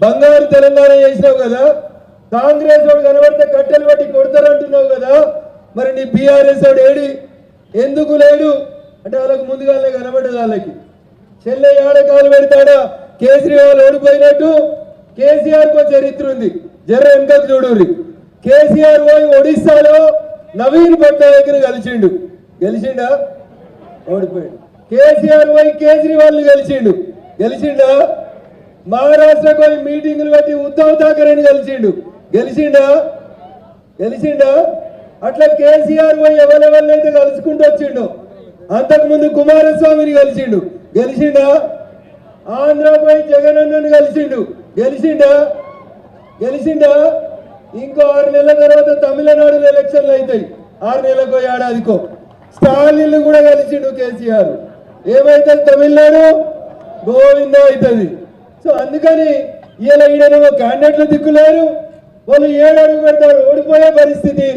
బంగారు తెలంగాణ చేసినావు కదా, కాంగ్రెస్ వాడు కనబడితే కట్టెలు పట్టి కొడతారంటున్నావు కదా, మరి నీ బీఆర్ఎస్ వాడు ఏడి ఎందుకు లేడు అంటే వాళ్ళకి ముందుగానే కనబడదు. వాళ్ళకి చెల్లె ఏడకాలు పెడతాడా, కేజ్రీవాల్ ఓడిపోయినట్టు కేసీఆర్ కో చరిత్ర ఉంది. జర వెనకకు చూడుర్రి. కేసీఆర్ పోయి ఒడిస్సాలో నవీన్ పట్నాయక్ కలిసిండు, గెలిచిండా? ఓడిపోయాడు. కేసీఆర్ పోయి కేజ్రీవాల్ గెలిచిండా? మహారాష్ట్రకు పోయి మీటింగులు పెట్టి ఉద్ధవ్ ఠాకరేని గెలిచిండా? అట్లా కేసీఆర్ పోయి ఎవరెవరినైతే కలుసుకుంటూ వచ్చిండు. అంతకుముందు కుమారస్వామిని గెలిచిండా? ఆంధ్ర పోయి జగన్ అన్నను గెలిచిండా? ఇంకో 6 నెలల తర్వాత తమిళనాడులో ఎలక్షన్లు అవుతాయి. 6 నెలలకో ఏడాదికో. స్టాలిన్ కూడా గెలిచిండు కేసీఆర్. ఏమైతుంది? తమిళనాడు గోవింద అవుతుంది. సో అందుకని ఇలా ఈడనేమో క్యాండిడేట్లు దిక్కులేరు, వాళ్ళు 7 అడుగు పెడతారు, ఓడిపోయే పరిస్థితి.